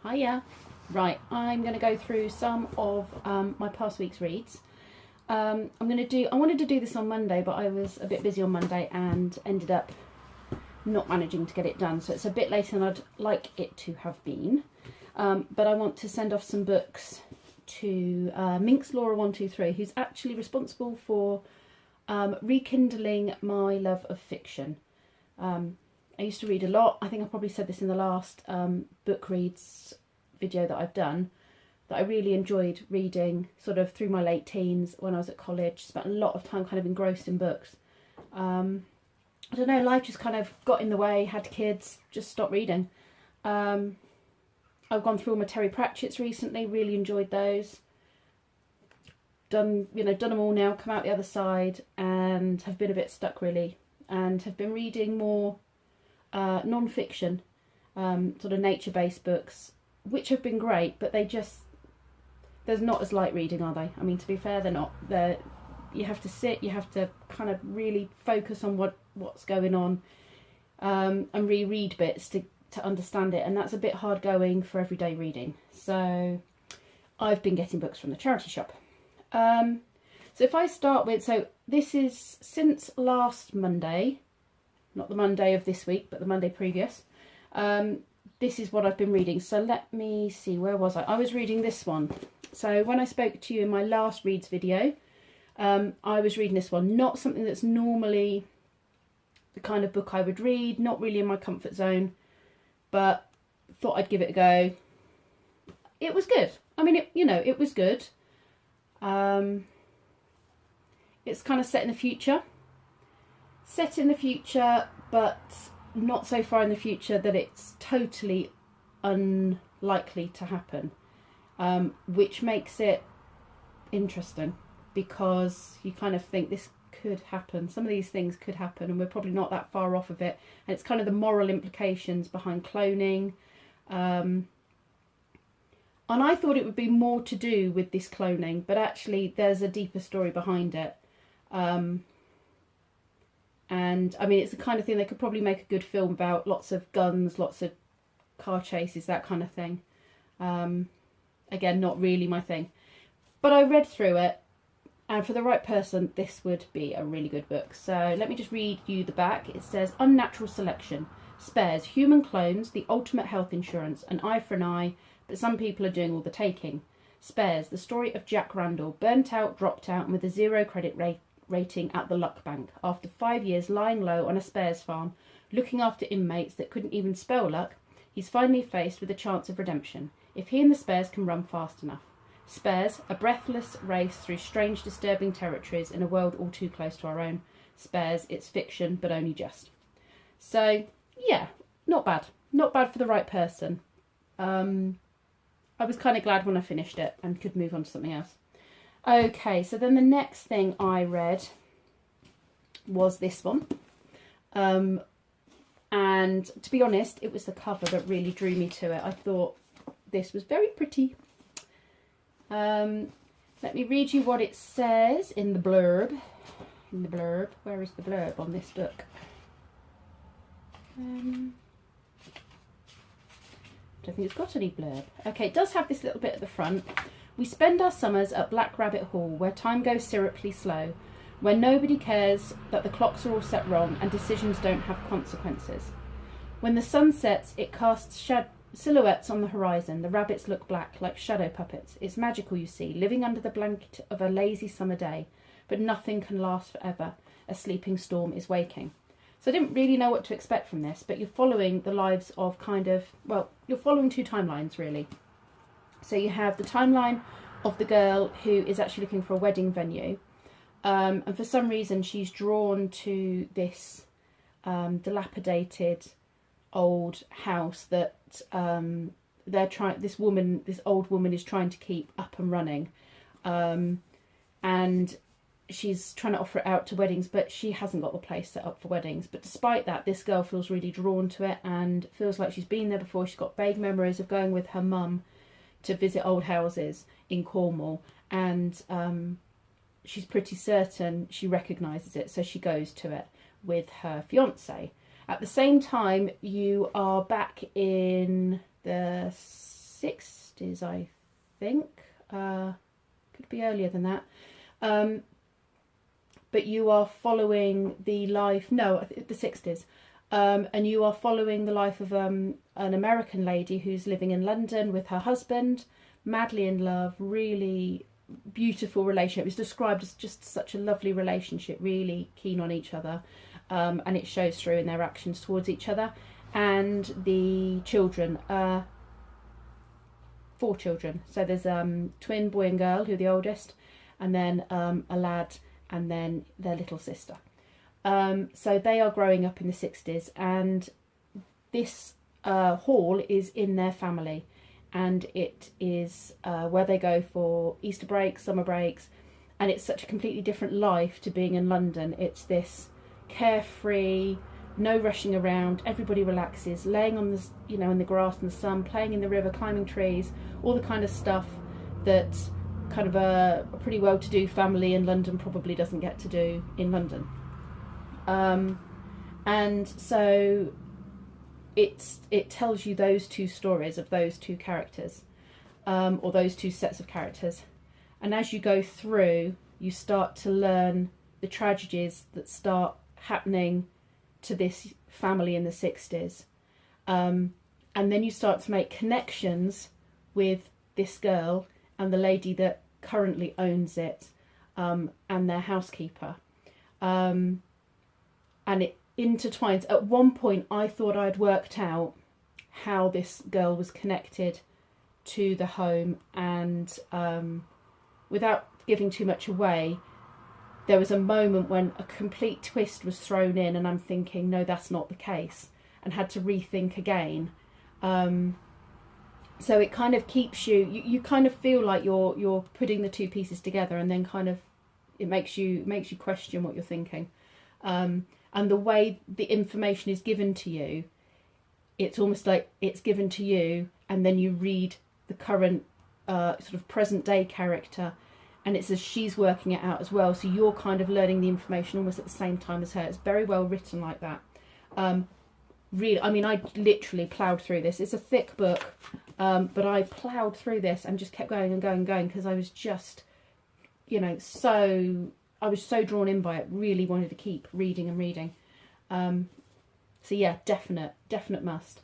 Hiya. Right, I'm going to go through some of my past week's reads. I wanted to do this on Monday, but I was a bit busy on Monday and ended up not managing to get it done. So it's a bit later than I'd like it to have been. But I want to send off some books to Minx Laura 123, who's actually responsible for rekindling my love of fiction. I used to read a lot. I think I probably said this in the last book reads video that I've done, that I really enjoyed reading sort of through my late teens when I was at college. Spent a lot of time kind of engrossed in books. I don't know, life just kind of got in the way, had kids, just stopped reading. I've gone through all my Terry Pratchett's recently, really enjoyed those. Done them all now, come out the other side, and have been a bit stuck really, and have been reading more non-fiction, sort of nature-based books, which have been great, but they're not as light reading, are they? I mean, to be fair, they're not. You have to sit, you have to kind of really focus on what's going on, and reread bits to understand it, and that's a bit hard going for everyday reading. So I've been getting books from the charity shop. So if I start with, so this is since last Monday, not the Monday of this week, but the Monday previous. This is what I've been reading. So let me see, where was I? I was reading this one. So when I spoke to you in my last reads video, I was reading this one. Not something that's normally the kind of book I would read, not really in my comfort zone, but thought I'd give it a go. It was good. I mean, it was good. It's kind of set in the future. But not so far in the future that it's totally unlikely to happen, which makes it interesting, because you kind of think this could happen. Some of these things could happen, and we're probably not that far off of it. And it's kind of the moral implications behind cloning. And I thought it would be more to do with this cloning, but actually there's a deeper story behind it. And I mean, it's the kind of thing they could probably make a good film about. Lots of guns, lots of car chases, that kind of thing. Again, not really my thing. But I read through it, and for the right person, this would be a really good book. So let me just read you the back. It says, Unnatural Selection. Spares, human clones, the ultimate health insurance, an eye for an eye, but some people are doing all the taking. Spares, the story of Jack Randall, burnt out, dropped out, and with a 0 credit rating at the Luck Bank. After 5 years lying low on a spares farm, looking after inmates that couldn't even spell luck, he's finally faced with a chance of redemption, if he and the spares can run fast enough. Spares, a breathless race through strange, disturbing territories in a world all too close to our own. Spares, it's fiction, but only just. So, yeah, not bad. Not bad for the right person. I was kind of glad when I finished it and could move on to something else. Okay, so then the next thing I read was this one. And to be honest, it was the cover that really drew me to it. I thought this was very pretty. Let me read you what it says in the blurb. Where is the blurb on this book? I don't think it's got any blurb. Okay, it does have this little bit at the front. We spend our summers at Black Rabbit Hall, where time goes syruply slow, where nobody cares that the clocks are all set wrong and decisions don't have consequences. When the sun sets, it casts silhouettes on the horizon. The rabbits look black, like shadow puppets. It's magical, you see, living under the blanket of a lazy summer day. But nothing can last forever. A sleeping storm is waking. So I didn't really know what to expect from this, but you're following the lives of you're following two timelines, really. So you have the timeline of the girl who is actually looking for a wedding venue. And for some reason, she's drawn to this dilapidated old house that this old woman is trying to keep up and running. And she's trying to offer it out to weddings, but she hasn't got the place set up for weddings. But despite that, this girl feels really drawn to it and feels like she's been there before. She's got vague memories of going with her mum to visit old houses in Cornwall, and she's pretty certain she recognises it, so she goes to it with her fiance. At the same time, you are back in the 60s, I think. Could be earlier than that. But you are following the life, no, the 60s. And you are following the life of an American lady who's living in London with her husband, madly in love, really beautiful relationship. It's described as just such a lovely relationship, really keen on each other, and it shows through in their actions towards each other. And the children, 4 children. So there's twin boy and girl, who are the oldest, and then a lad, and then their little sister. So they are growing up in the 60s, and this hall is in their family, and it is where they go for Easter breaks, summer breaks, and it's such a completely different life to being in London. It's this carefree, no rushing around, everybody relaxes, laying on the, in the grass and the sun, playing in the river, climbing trees, all the kind of stuff that kind of a pretty well-to-do family in London probably doesn't get to do in London. And so it tells you those 2 stories of those 2 characters, or those 2 sets of characters. And as you go through, you start to learn the tragedies that start happening to this family in the 60s. And then you start to make connections with this girl and the lady that currently owns it, and their housekeeper. And it intertwines. At one point I thought I'd worked out how this girl was connected to the home, and without giving too much away, there was a moment when a complete twist was thrown in, and I'm thinking, no, that's not the case, and had to rethink again. So it kind of keeps you kind of feel like you're putting the 2 pieces together, and then kind of it makes you question what you're thinking. And the way the information is given to you, it's almost like it's given to you, and then you read the current sort of present day character, and it's as she's working it out as well, so you're kind of learning the information almost at the same time as her. It's very well written like that. Really, I mean, I literally ploughed through this. It's a thick book, but I ploughed through this and just kept going and going and going, because I was just, I was so drawn in by it. Really wanted to keep reading and reading. So yeah, definite must.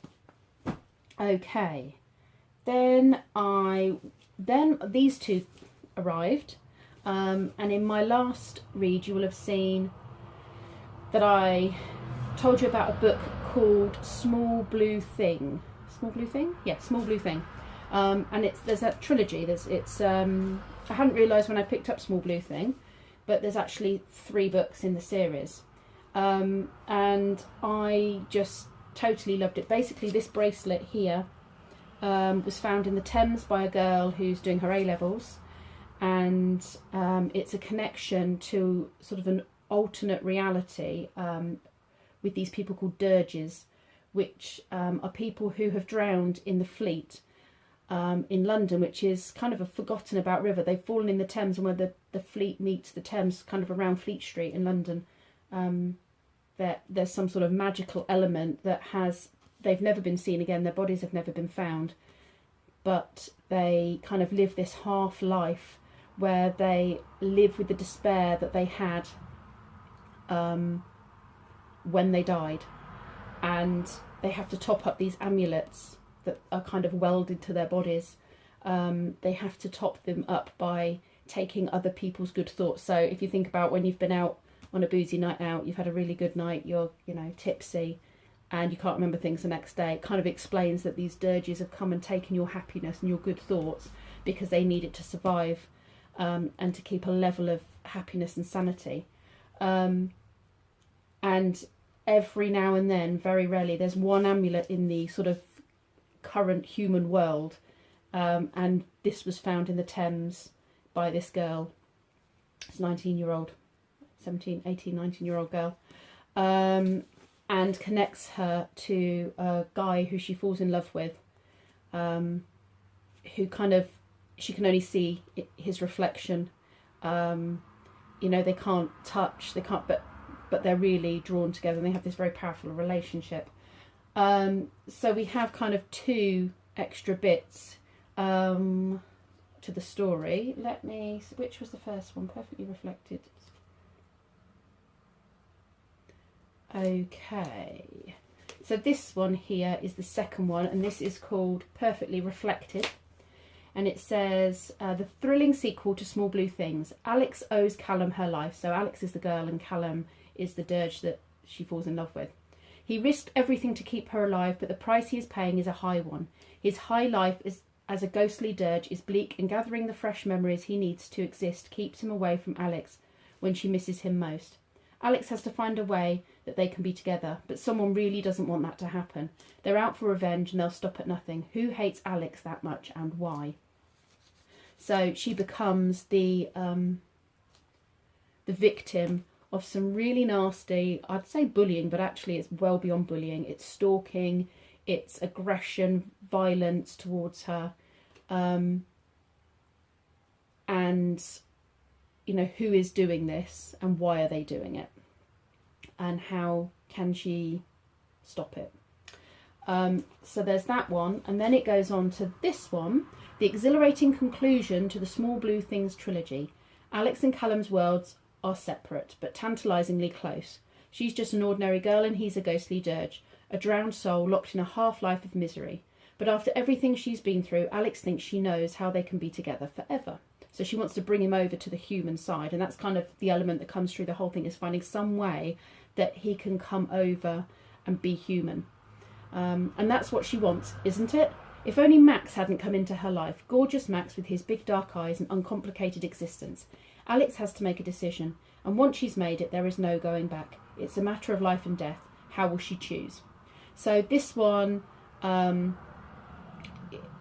Okay, then these 2 arrived, and in my last read you will have seen that I told you about a book called Small Blue Thing. Small Blue Thing? Yeah, Small Blue Thing. And there's a trilogy. I hadn't realised when I picked up Small Blue Thing, but there's actually 3 books in the series. And I just totally loved it. Basically, this bracelet here was found in the Thames by a girl who's doing her A-levels, and it's a connection to sort of an alternate reality with these people called dirges, which are people who have drowned in the Fleet in London, which is kind of a forgotten about river. They've fallen in the Thames, and where the Fleet meets the Thames, kind of around Fleet Street in London, there's some sort of magical element that they've never been seen again, their bodies have never been found, but they kind of live this half life where they live with the despair that they had when they died, and they have to top up these amulets that are kind of welded to their bodies. They have to top them up by taking other people's good thoughts. So if you think about when you've been out on a boozy night out, you've had a really good night, you're tipsy, and you can't remember things the next day, it kind of explains that these dirges have come and taken your happiness and your good thoughts because they need it to survive, and to keep a level of happiness and sanity. And every now and then, very rarely, there's one amulet in the sort of current human world, and this was found in the Thames by this girl. It's 19-year-old, 17, 18, 19-year-old girl, and connects her to a guy who she falls in love with, who kind of, she can only see his reflection. They can't touch, but they're really drawn together, and they have this very powerful relationship. So we have kind of 2 extra bits to the story. Let me, which was the first one? Perfectly Reflected. Okay, so this one here is the second one, and this is called Perfectly Reflected. And it says, the thrilling sequel to Small Blue Things. Alex owes Callum her life. So Alex is the girl and Callum is the dirge that she falls in love with. He risked everything to keep her alive, but the price he is paying is a high one. His high life is, as a ghostly dirge, is bleak, and gathering the fresh memories he needs to exist keeps him away from Alex when she misses him most. Alex has to find a way that they can be together, but someone really doesn't want that to happen. They're out for revenge and they'll stop at nothing. Who hates Alex that much and why? So she becomes the victim of some really nasty, I'd say bullying, but actually it's well beyond bullying. It's stalking, it's aggression, violence towards her. And, you know, who is doing this and why are they doing it? And how can she stop it? So there's that one. And then it goes on to this one, the exhilarating conclusion to the Small Blue Things trilogy. Alex and Callum's worlds are separate, but tantalisingly close. She's just an ordinary girl and he's a ghostly dirge, a drowned soul locked in a half-life of misery. But after everything she's been through, Alex thinks she knows how they can be together forever. So she wants to bring him over to the human side, and that's kind of the element that comes through the whole thing, is finding some way that he can come over and be human. And that's what she wants, isn't it? If only Max hadn't come into her life, gorgeous Max with his big dark eyes and uncomplicated existence. Alex has to make a decision, and once she's made it, there is no going back. It's a matter of life and death. How will she choose? So this one,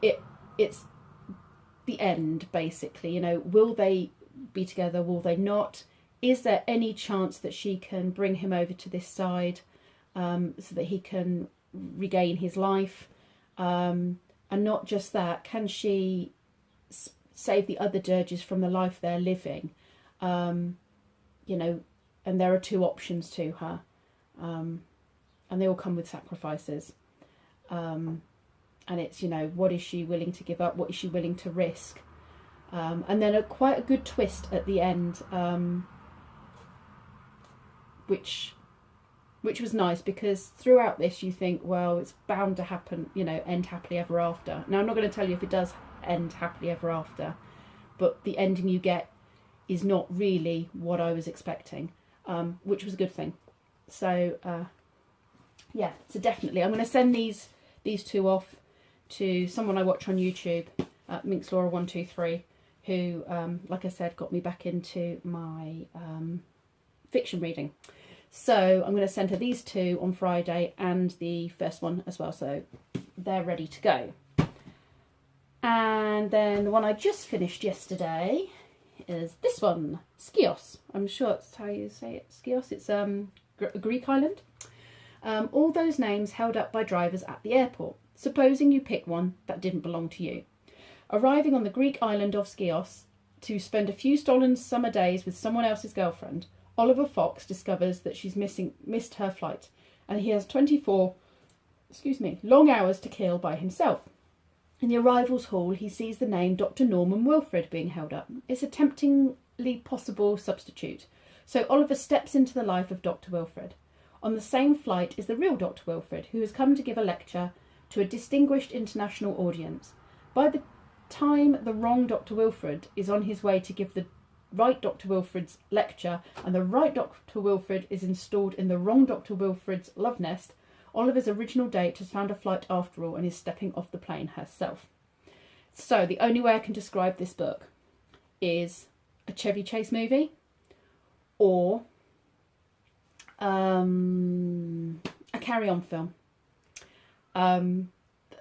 it's the end, basically. You know, will they be together? Will they not? Is there any chance that she can bring him over to this side so that he can regain his life? And not just that, can she save the other dirges from the life they're living? You know, and there are two options to her, and they all come with sacrifices. And it's, you know, what is she willing to give up? What is she willing to risk? And then quite a good twist at the end, which was nice, because throughout this you think, well, it's bound to happen, you know, end happily ever after. Now, I'm not going to tell you if it does end happily ever after, but the ending you get is not really what I was expecting, which was a good thing. So, yeah, so definitely, I'm going to send these two off to someone I watch on YouTube, Minxlaura123, who, like I said, got me back into my fiction reading. So I'm going to send her these two on Friday and the first one as well, so they're ready to go. And then the one I just finished yesterday is this one, Geass. I'm sure that's how you say it, Geass. It's a Greek island. All those names held up by drivers at the airport. Supposing you pick one that didn't belong to you. Arriving on the Greek island of Geass to spend a few stolen summer days with someone else's girlfriend, Oliver Fox discovers that she's missed her flight, and he has 24 long hours to kill by himself. In the arrivals hall, he sees the name Dr. Norman Wilfred being held up. It's a temptingly possible substitute. So Oliver steps into the life of Dr. Wilfred. On the same flight is the real Dr. Wilfred, who has come to give a lecture to a distinguished international audience. By the time the wrong Dr. Wilfred is on his way to give the right Dr. Wilfred's lecture, and the right Dr. Wilfred is installed in the wrong Dr. Wilfred's love nest, Oliver's original date has found a flight after all and is stepping off the plane herself. So the only way I can describe this book is a Chevy Chase movie, or a Carry On film.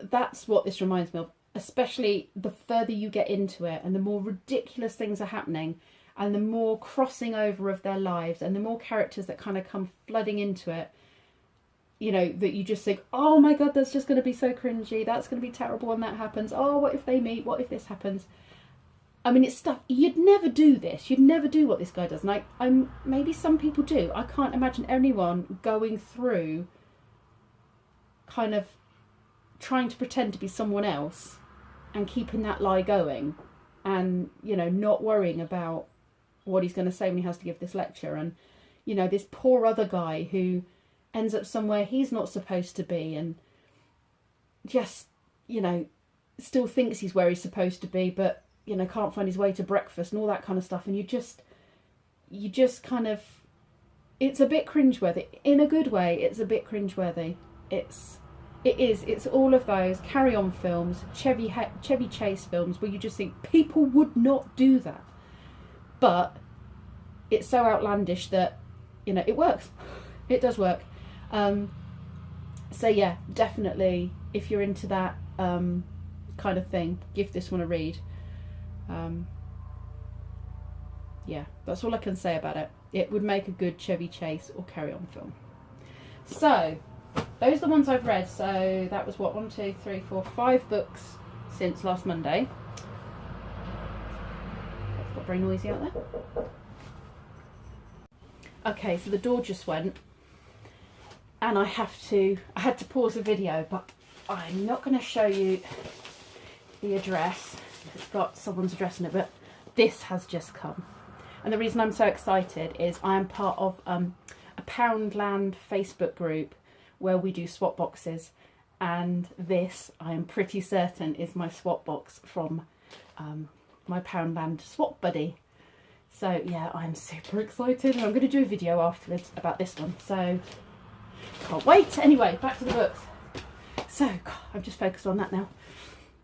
That's what this reminds me of, especially the further you get into it and the more ridiculous things are happening and the more crossing over of their lives and the more characters that kind of come flooding into it, you know, that you just think, oh my god, that's just going to be so cringy, that's going to be terrible when that happens, oh, what if they meet, what if this happens? I mean, it's stuff, you'd never do this, you'd never do what this guy does. And maybe some people do. I can't imagine anyone going through kind of trying to pretend to be someone else and keeping that lie going, and, you know, not worrying about what he's going to say when he has to give this lecture. And, you know, this poor other guy who ends up somewhere he's not supposed to be, and just, you know, still thinks he's where he's supposed to be, but, you know, can't find his way to breakfast and all that kind of stuff. And you just kind of, it's a bit cringeworthy. In a good way, it's a bit cringeworthy. It's all of those Carry On films, Chevy Chase films, where you just think people would not do that. But it's so outlandish that, you know, it works. It does work. So yeah, definitely, if you're into that kind of thing, give this one a read. Yeah, that's all I can say about it. It would make a good Chevy Chase or Carry On film. So, those are the ones I've read. So that was what, 1, 2, 3, 4, 5 books since last Monday. That's got very noisy out there. Okay, so the door just went, and I had to pause the video, but I'm not going to show you the address. It's got someone's address in it, but this has just come. And the reason I'm so excited is I'm part of a Poundland Facebook group where we do swap boxes, and this, I am pretty certain, is my swap box from my Poundland swap buddy. So yeah, I'm super excited, and I'm going to do a video afterwards about this one, so can't wait. Anyway, back to the books. So, God, I'm just focused on that now.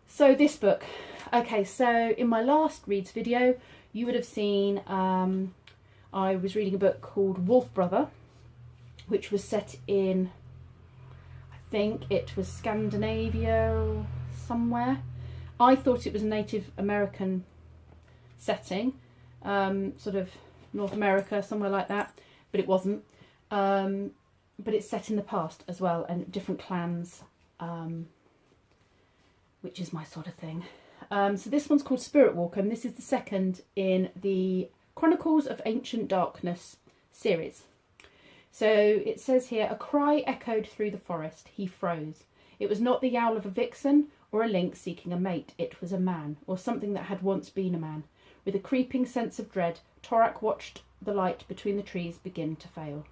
So this book, okay, so in my last reads video, you would have seen I was reading a book called Wolf Brother, which was set in, I think it was Scandinavia or somewhere. I thought it was a Native American setting, sort of North America, somewhere like that, but it wasn't. But it's set in the past as well, and different clans, which is my sort of thing. So this one's called Spirit Walker, and this is the second in the Chronicles of Ancient Darkness series. So it says here, a cry echoed through the forest. He froze. It was not the yowl of a vixen or a lynx seeking a mate. It was a man, or something that had once been a man. With a creeping sense of dread, Torak watched the light between the trees begin to fail.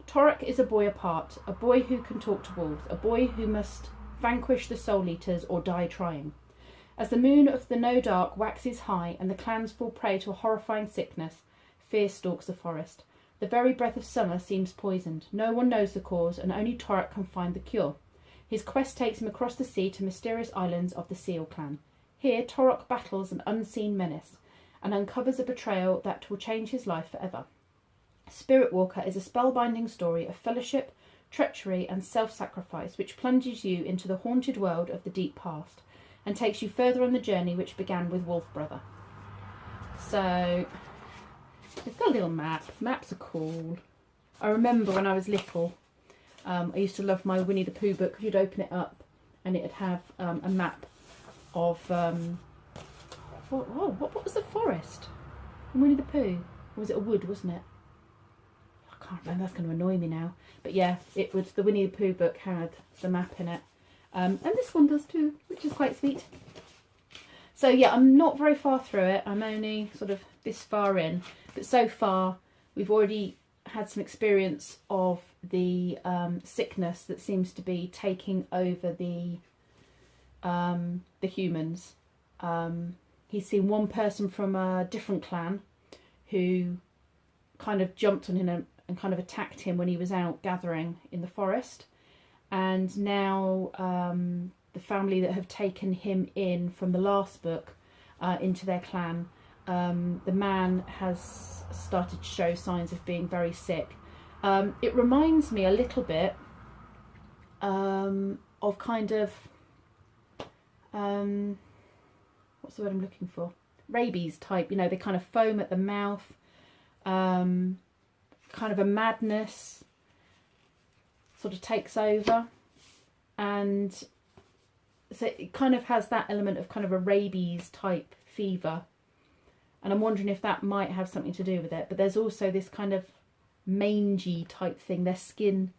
Torak is a boy apart, a boy who can talk to wolves, a boy who must vanquish the soul eaters or die trying. As the moon of the No Dark waxes high and the clans fall prey to a horrifying sickness, fear stalks the forest. The very breath of summer seems poisoned. No one knows the cause, and only Torak can find the cure. His quest takes him across the sea to mysterious islands of the Seal clan. Here, Torak battles an unseen menace and uncovers a betrayal that will change his life forever. Spirit Walker is a spellbinding story of fellowship, treachery and self-sacrifice which plunges you into the haunted world of the deep past and takes you further on the journey which began with Wolf Brother. So, it's got a little map. Maps are cool. I remember when I was little, I used to love my Winnie the Pooh book. You'd open it up and it'd have a map of, what was the forest in Winnie the Pooh? Or was it a wood, wasn't it? I can't remember, that's going to annoy me now. But yeah, it was, the Winnie the Pooh book had the map in it. And this one does too, which is quite sweet. So yeah, I'm not very far through it. I'm only sort of this far in. But so far, we've already had some experience of the sickness that seems to be taking over the humans. He's seen one person from a different clan who kind of jumped on him and kind of attacked him when he was out gathering in the forest. And now the family that have taken him in from the last book into their clan, the man has started to show signs of being very sick. It reminds me a little bit of kind of, what's the word I'm looking for? Rabies type, you know, they kind of foam at the mouth, kind of a madness sort of takes over, and so it kind of has that element of kind of a rabies type fever, and I'm wondering if that might have something to do with it. But there's also this kind of mangy type thing. Their skin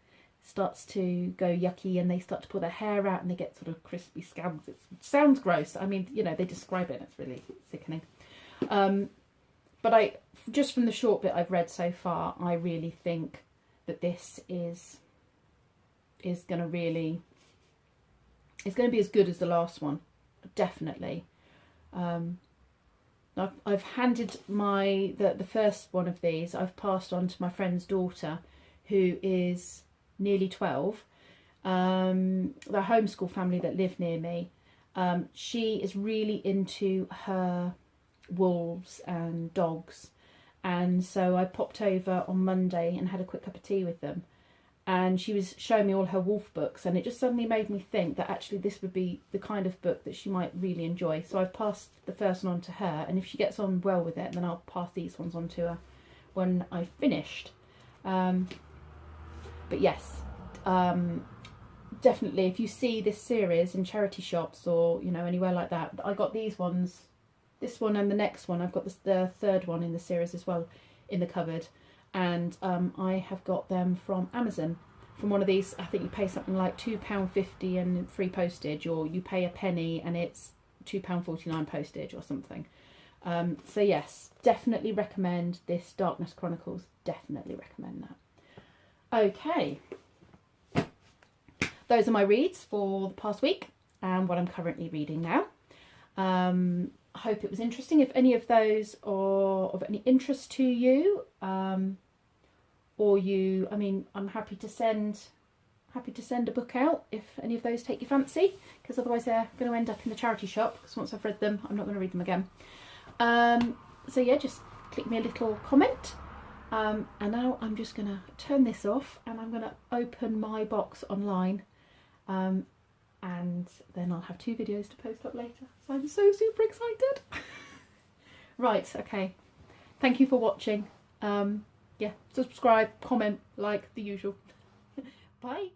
starts to go yucky and they start to pull their hair out and they get sort of crispy scabs. It sounds gross. I mean, you know, they describe it and it's really sickening. But just from the short bit I've read so far, I really think that this is going to really, it's going to be as good as the last one, definitely. I've handed the first one of these, I've passed on to my friend's daughter, who is nearly 12. The homeschool family that live near me. She is really into her wolves and dogs, and so I popped over on Monday and had a quick cup of tea with them, and she was showing me all her wolf books, and it just suddenly made me think that actually this would be the kind of book that she might really enjoy. So I've passed the first one on to her, and if she gets on well with it, then I'll pass these ones on to her when I've finished. But yes, definitely if you see this series in charity shops or, you know, anywhere like that, I got these ones, this one and the next one. I've got the third one in the series as well in the cupboard, and I have got them from Amazon, from one of these. I think you pay something like £2.50 and free postage, or you pay a penny and it's £2.49 postage or something. So yes, definitely recommend this Darkness Chronicles, definitely recommend that. Okay, those are my reads for the past week and what I'm currently reading now. I hope it was interesting. If any of those are of any interest to you, or you, I mean, I'm happy to send a book out if any of those take your fancy, because otherwise they're going to end up in the charity shop, because once I've read them, I'm not going to read them again. So yeah, just click me a little comment. And now I'm just going to turn this off and I'm going to open my box online. And then I'll have 2 videos to post up later. So I'm so super excited. Right, okay. Thank you for watching. Yeah, subscribe, comment, like the usual. Bye.